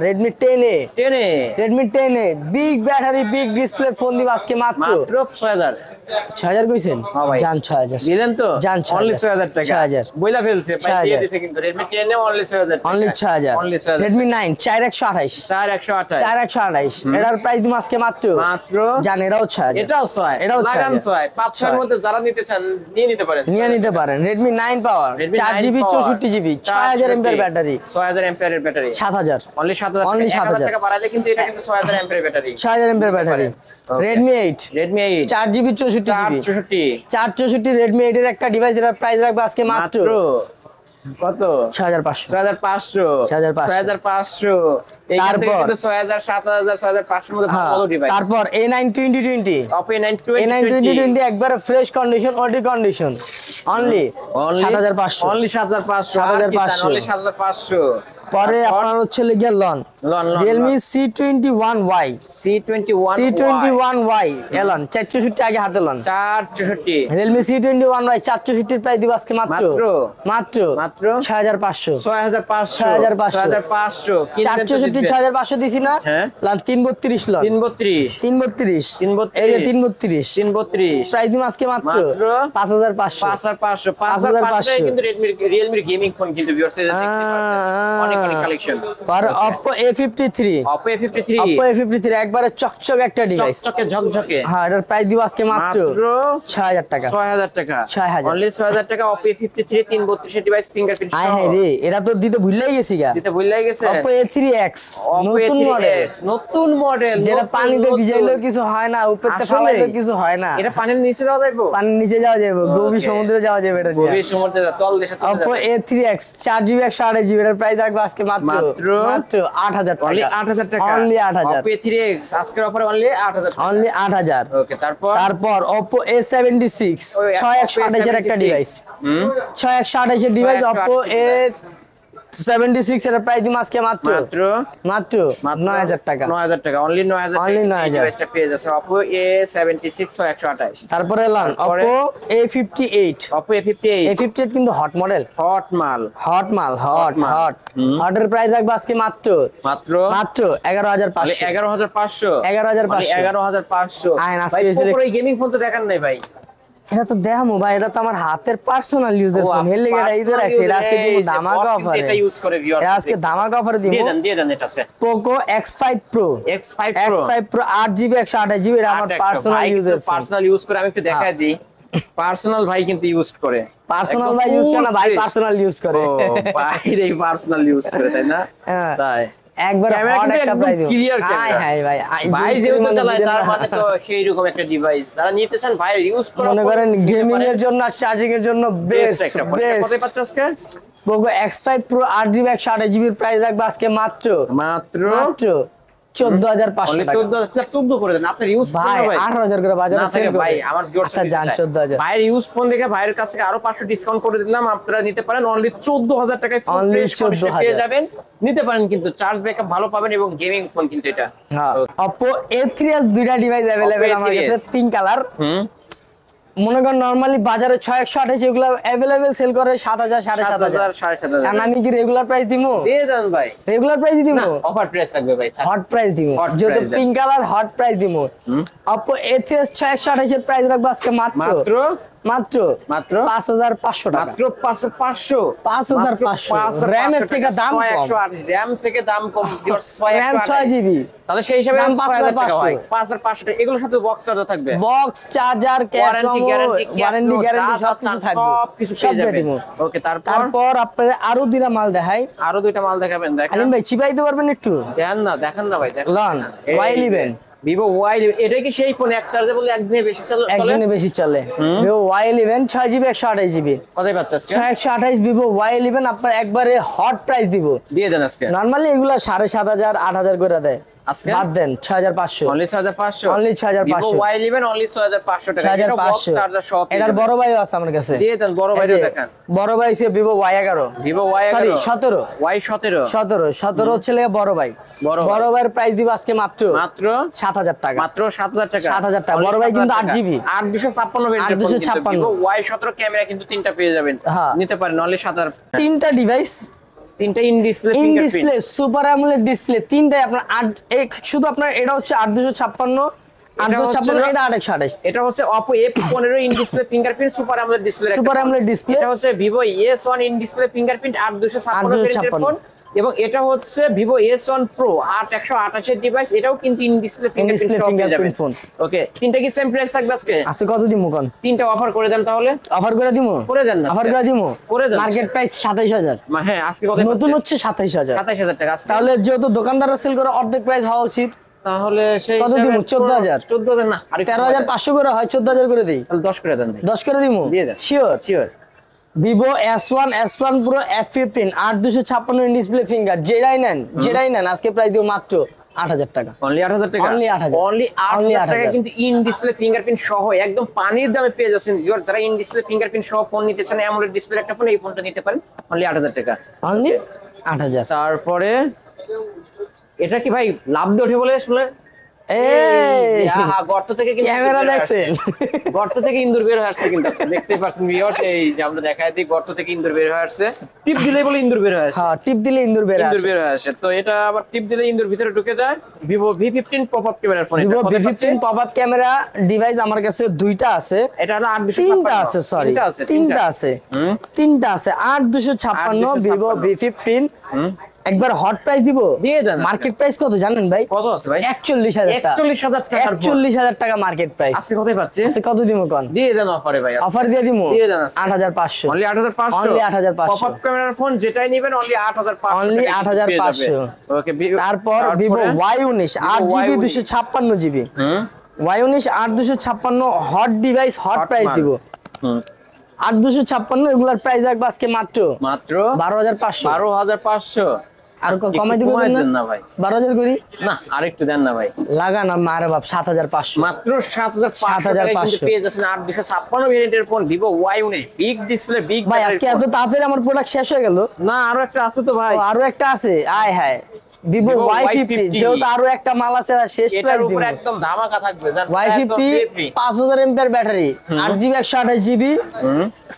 রেডমি 10A টেনে Redmi 10A big battery big display phone দিব আজকে মাত্র মাত্র 6000। 6000 কইছেন হ্যাঁ ভাই। জান 6000 দিলেন তো জান অনলি 6000 টাকা 6000 বইলা ফেলছে ভাই, দিয়ে 6000 দিছে কিন্তু Redmi 10 এ অনলি 6000 টাকা, অনলি 6000 অনলি 6000 রেডমি 9 4128 4128 4128 এটার প্রাইস দিব আজকে মাত্র মাত্র জান এটাও 6000 এটাও 6 এটাও লাগান 6000 6 5 এর মধ্যে যারা নিতে চান নিয়ে নিতে পারেন, নিয়ে নিতে পারেন রেডমি 9 পাওয়ার Redmi 9 4GB power, 64GB 6000 mAh battery 6000 mAh এর ব্যাটারি 7000 অনলি 7000 Only 7000 টাকা বাড়াইলে কিন্তু এটা কিন্তু 6000 mAh battery 6000 mAh battery Okay. Redmi 8 Redmi 8 4GB 64GB 464 464 Redmi 8 এর একটা ডিভাইস এর প্রাইস রাখবো আজকে মাত্র মাত্র কত 6500 6500 6500 6500 এইখান থেকে তারপর কিন্তু 6000 7000 6500 মধ্যে হ্যাঁ, ভালো ডিভাইস। তারপর A9 2020 Oppo A9 A9 2020 একবারে fresh condition OD condition only 7500 only 7500 7500 only 7500 পরে আপনার হচ্ছে লেগে loan Realme C21Y C21Y Elon 464 আগে হাতে লন 464 Realme C21Y 464 এর প্রাইস দিব আজকে মাত্র মাত্র মাত্র 6500 6500 6500 464 6500 দিছি না হ্যাঁ। লন 332 লন 332 332 এই যে 332 332 প্রাইস দিব আজকে মাত্র মাত্র 5500 5500 কিন্তু Realme গেমিং ফোন কিন্তু ভিউয়ার্স দেখতে পাচ্ছেন অনেক অনেক কালেকশন। আর Oppo A53 Oppo A53 Oppo A53 একবারে চকচক একটা ডিভাইস চকচকে ঝকঝকে হ্যাঁ এটার প্রাইস দিব আজকে মাত্র 6000 টাকা 6000 টাকা 6000 অনলি 6000 টাকা Oppo A53 332 এর ডিভাইস ফিঙ্গারপ্রিন্ট আয় হ্যাঁ রে এটা তো দিতে ভুলেই গেছি গা দিতে ভুলাই গেছে। Oppo A3X Oppo নতুন মডেল A3X নতুন মডেল যেটা পানিতে ভিজাইলেও কিছু হয় না উপরতে ফালাইলেও কিছু হয় না এটা পানির নিচে যাওয়া যাবে, পানির নিচে যাওয়া যাবে গভীর সমুদ্রে যাওয়া যাবে এটা দিয়ে গভীর সমুদ্রে তল দেশে চলে Oppo যাবে। A3X 4GB 128GB এর প্রাইস রাখবো আজকে মাত্র মাত্র 8000 টাকা অনলি 8000 টাকা অনলি 8000 Oppo A3X আজকের অফারে অনলি 8000 টাকা অনলি 8000 ওকে। তারপর Oppo A76 ওই 6128 এর একটা 76 ডিভাইস 6128 এর ডিভাইস Oppo 76 এর প্রাইস দিম আজকে মাত্র মাত্র 9000 টাকা 9000 টাকা অনলি 9000 টাকা Only এই 9000 ডিভাইসটা পেয়ে যাচ্ছে Oppo A76 128। তারপরে এলাম তারপরে Oppo A58 Oppo A58 A58 কিন্তু হট মডেল হট মাল হট হটের প্রাইস রাখবো আজকে মাত্র মাত্র মাত্র 11500 11500 11500 11500 আইন আজকে ভাই এসে Poco গেমিং ফোন তো দেখান নাই ভাই। এটা তো দেখামু ভাই এটা তো আমার হাতের পার্সোনাল ইউজের ফোন হেল লেগে এটা ইউজ রাখছি এটা আজকে দিব ধামাকা অফারে এটা ইউজ করে ভিউয়ার এটা আজকে ধামাকা অফারে দিব দিয়ে দেন এটা আজকে Poco X5 Pro X5 X5 Pro 8GB 128GB এটা আমার পার্সোনাল ইউজের ফোন পার্সোনাল ইউজ করে আমি একটু দেখাই দিই। পার্সোনাল ভাই কিন্তু ইউজ করে পার্সোনাল ভাই ইউজ করে না ভাই পার্সোনাল ইউজ করে ও বাইরে পার্সোনাল ইউজ করে তাই না? হ্যাঁ। তাই একবার ক্যামেরা হট কিন্তু একটা একদম প্রাইস দিব ক্লিয়ার হাই ক্যামেরা হাই ভাই ভাই যেহেতু চালায় তার মানে তো সেই রকম একটা ডিভাইস যারা নিতে চান ভাই ইউজ করে মনে করেন গেমিং এর জন্য আর চার্জিং এর জন্য বেস্ট একটা কত বেস্ট পাচ্ছেন আজকে Poco X5 Pro 8GB 128GB এর প্রাইস রাখবো আজকে মাত্র মাত্র 14500 টাকা 14 করে দেন আপনার ইউজ ভাই 8000 করে বাজারে না সেল থাকে করে ভাই আমার ভিউয়ার্স আচ্ছা জান 14000 ভাইয়ের ইউজ ফোন দেখে ভাইয়ের কাছ থেকে আরো 500 ডিসকাউন্ট করে দিলাম আপনারা নিতে পারেন অনলি 14000 টাকায় ফুল Only ফ্রেশ কন্ডিশন 14,000 পেয়ে যাবেন নিতে পারেন কিন্তু চার্জ ব্যাকআপ ভালো পাবেন এবং গেমিং ফোন কিন্তু এটা হ্যাঁ Oppo A3s দুইটা ডিভাইস अवेलेबल আমার কাছে পিঙ্ক কালার মনে করেন নরমালি বাজারে 6128 এগুলা अवेलेबल সেল করে 7000 7500 আর আমি কি রেগুলার প্রাইস দিমু দিয়ে দেন ভাই রেগুলার প্রাইস দিমু অফার প্রাইস থাকবে ভাই হট প্রাইস দিমু Hot যেহেতু price pink colour hot price দিমু Oppo A3s 6128 এর প্রাইস রাখবো আজকে মাত্র মাত্র মাত্র 5500 টাকা। মাত্র 5500 5500 র‍্যামের থেকে দাম কম। র‍্যাম থেকে দাম কম। র‍্যাম 6GB, তাহলে সেই হিসাবে দাম 5500 5500 5500 টাকা। এগুলোর সাথে বক্স চার্জার থাকবে, box charger, cash memo, warranty guarantee সবকিছু থাকবে, সবকিছু সব পেয়ে যাবেন। দিব। ওকে, তারপর আপনাদের আরো দুইটা মাল দেখাই। আরো দুইটা মাল দেখাবেন। দেখেন আলিম ভাই চিপাইতে পারবেন একটু? দেখেন না ভাই, দেখেন লন Y11, ভিভো Y11, এটা কি সেই ফোন এক চার্জে বলে একদিনে বেশি চলে? একদিনে বেশি চলে। ভিভো Y11 6GB 128GB, কোথায় পাচ্ছে আজকে? 128 ভিভো Y11 আপনার একবারে হট প্রাইস দিব। দিয়ে দেন আজকে। নরমালি এগুলা 7500 8000 করে দেয়, আজকে বাদ দেন 6500, only 6500, only 6500, Vivo Y11 only 6500 টাকা। এটা বক্স 6500 চার্জার সহ পেয়ে এটার যাবেন। বড় ভাইও আছে আমার কাছে, দিয়ে দেন, বড় ভাইরে দেখেন। বড় ভাই হচ্ছে Vivo Y11, Vivo Y11 sorry 17, Y17 হচ্ছে লেগে বড় ভাই। বড় বড় ভাইয়ের প্রাইস দিব আজকে মাত্র মাত্র 7000 টাকা। মাত্র 7000 টাকা। 7000 টাকা। Only বড় ভাই কিন্তু 7000 8GB, 8256 ভেরিয়েন্টের ফোন, 8256 ভিভো Y17 ক্যামেরা কিন্তু তিনটা পেয়ে যাবেন, হ্যাঁ। নিতে পারেন অনলি 7000। তিনটা ডিভাইস, তিনটা in display in fingerprint. Display super AMOLED display, তিনটাই আপনার শুধু আপনার এটা হচ্ছে 8256, 8256, এটা 8128। এটা হচ্ছে Oppo F15 in display fingerprint super AMOLED display. Super AMOLED display. এটা হচ্ছে Vivo S1 in display fingerprint 8256 ভেরিয়েন্টের ফোন, এবং এটা হচ্ছে Vivo S1 Pro 8128 এর ডিভাইস, এটাও কিন্তু ইন ডিসপ্লে ফিঙ্গারপ্রিন্ট ফোন। ওকে, তিনটা কি সেম প্রাইস থাকবে আজকে? আজকে কত দিমু কোন? তিনটা অফার করে দেন তাহলে। অফার করে দিমু? করে দেন না, অফার করে দিমু? করে দেন। Market price 27000। হ্যাঁ, আজকে কত? নতুন হচ্ছে 27000। 27000 টাকা আজকে। তাহলে যেহেতু দোকানদাররা সেল করে অর্ধেক প্রাইস হওয়া উচিত, তাহলে সেই কত দিমু? 14000। 14000 না, আর 13500 করে হয়, 14000 করে দেই। তাহলে 10 করে দেন ভাই। 10 করে দিমু? দিয়ে দেন। Sure? Sure. Vivo S1 Pro F15 8256 in display finger, যেটাই নেন আজকে প্রাইস দিব মাত্র 8000 টাকা। অনলি 8000 টাকা। Only 8000 অনলি 8000 টাকা 8000 কিন্তু ইন ডিসপ্লে ফিঙ্গারপ্রিন্ট সহ একদম পানির দামে পেয়ে যাচ্ছেন। যারা ইন ডিসপ্লে ফিঙ্গারপ্রিন্ট সহ ফোন নিতে চান, অ্যামোলেড ডিসপ্লে একটা ফোন, এই ফোনটা নিতে পারেন অনলি 8000 টাকা। অনলি 8000। তারপরে এটা কি ভাই লাভ দিয়ে ওঠে বলে শুনলে? এই আহা, গর্ত থেকে কিন্তু ক্যামেরা ইঁদুর বের দেখছেন? হয়ে গর্ত থেকে ইন্দুর বের হয়ে আসছে কিন্তু আজকে দেখতেই পাচ্ছেন ভিউয়ার্স, এই যে আমরা দেখাই দিই, গর্ত থেকে ইন্দুর বের হয়ে আসছে। টিপ দিলেই বলে ইন্দুর বের হয়ে আসে। হ্যাঁ, টিপ দিলে ইন্দুর বের ইন্দুর আসে। বের হয়ে আসে, তো এটা আবার টিপ দিলে ইন্দুর ভিতরে ঢুকে যায়। ভিভো V15 পপআপ ক্যামেরার phone. Vivo V15 pop up camera device আমার কাছে দুইটা আছে, এটা হলো 3টা আছে, সরি 3টা আছে, 8256 ভিভো V15 একবার হট প্রাইস দিব। দিয়ে দেন। মার্কেট প্রাইস কত জানেন ভাই? কত আছে ভাই? 41000 টাকা। 41000 টাকা। 41000 টাকা মার্কেট প্রাইস। আজকে কোথায় পাচ্ছে? আজকে কত দিমু কোন? দিয়ে দেন অফারে ভাই। অফার দিয়ে দিমু? দিয়ে দেন আজকে। 8500। অনলি 8500। অনলি 8500। পপআপ ক্যামেরার ফোন যেটাই নেবেন অনলি 8500। অনলি 8500। ওকে, তারপর Vivo Y19 8GB 256GB, Y19 8256 hot device, hot price দিব। 8256 এগুলার প্রাইস রাখবো আজকে মাত্র মাত্র 12500। 12500। আর কমাই দিব না ভাই? 12000 করি না, আরেকটু দেন না ভাই। লাগা না মারে বাপ, 7500। মাত্র 7500 পেয়ে যাচ্ছেন 8256 ভেরিয়েন্টের phone Vivo Y19 big display big. ভাই আজকে এত তাড়াতাড়ি আমার প্রোডাক্ট শেষ হয়ে গেল? না, আরো একটা আছে তো ভাই। আরো একটা আছে, আয় হায়, ভিভো Y50, যেহেতু আরো একটা মাল আছে, শেষ এটার প্রাইস দিব। উপরে একদম ধামাকা থাকবে, জান। Y50 5000 mAh battery, 8GB 128GB,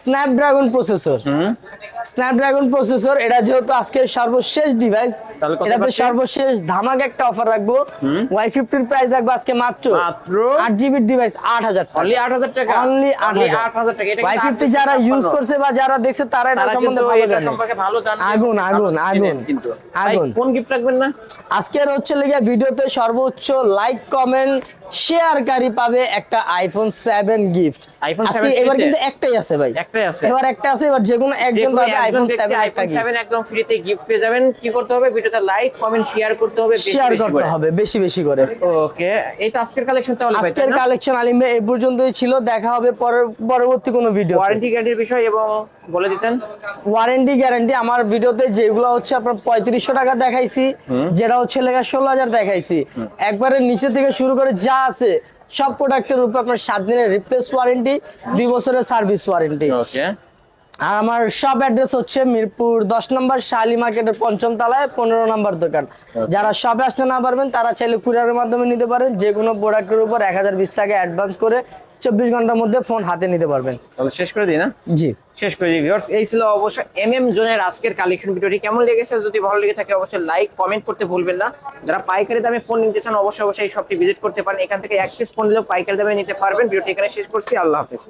Snapdragon processor. Snapdragon processor, এটা যেহেতু আজকে সর্বশেষ ডিভাইস, এটাতে সর্বশেষ ধামাকা একটা অফার রাখবো। Y50 এর প্রাইস রাখবো আজকে মাত্র 8GB ডিভাইস 8000 টাকা। অনলি 8000 টাকা। অনলি 8000 টাকা। এটা Y50 যারা ইউজ করছে বা যারা দেখছে তারা এটা সম্বন্ধে ভালো জানে। সম্পর্কে ভালো জানে। আগুন কিন্তু আগুন। কোন গিফট রাখবেন না? আজকের হচ্ছে লেগে ভিডিওতে সর্বোচ্চ লাইক কমেন্ট শেয়ারকারী পাবে একটা আইফোন 7 গিফট। iPhone 7 আজকে এবার কিন্তু একটাই আছে ভাই, একটাই আছে। এবার একটা আছে, এবার যে কোনো একজন পাবে আইফোন 7 একটা গিফট। 7 একদম ফ্রিতে গিফট পেয়ে যাবেন। কি করতে হবে? ভিডিওতে লাইক কমেন্ট শেয়ার করতে হবে, শেয়ার করতে হবে বেশি বেশি করে। ওকে, এই তো আজকের কালেকশন তাহলে ভাই। আজকের কালেকশন আলিম ভাই এই পর্যন্তই ছিল, দেখা হবে পরবর্তী কোনো ভিডিও। ওয়ারেন্টি গ্যারান্টির বিষয় এবং বলে দিতেন। ওয়ারেন্টি গ্যারান্টি আমার ভিডিওতে যেগুলো হচ্ছে আপনার 3500 টাকা দেখাইছি, যেটা হচ্ছে লেখা 16000 দেখাইছি, একবারে নিচে থেকে শুরু করে যা আছে সব প্রোডাক্টের উপর আপনার 7 দিনের রিপ্লেস ওয়ারেন্টি, 2 বছরের সার্ভিস ওয়ারেন্টি। ওকে, আর আমার সব অ্যাড্রেস হচ্ছে মিরপুর 10 নম্বর শালি মার্কেটের 5ম তলায় 15 নম্বর দোকান। যারা শপে আসতে না পারবেন তারা চাইলে কুরিয়ারের মাধ্যমে নিতে পারেন। যে কোনো প্রোডাক্টের উপর 1020 টাকা অ্যাডভান্স করে 24 ঘন্টার মধ্যে ফোন হাতে নিতে পারবেন। তাহলে শেষ করে দিই না? জি, শেষ করে দিই ভিউয়ার্স। এই ছিল অবশ্য জোনের আজকের কালেকশন। ভিডিওটি কেমন লেগেছে? যদি ভালো লেগে থাকে অবশ্যই লাইক কমেন্ট করতে ভুলবেন না। যারা পাইকারি দামে ফোন নিতে চান অবশ্যই এই শপটি ভিজিট করতে পারেন। এখান থেকে এক পিস ফোন নিলেও পাইকারি দামে নিতে পারবেন। ভিডিওটি এখানে শেষ করছি। আল্লাহ হাফেজ।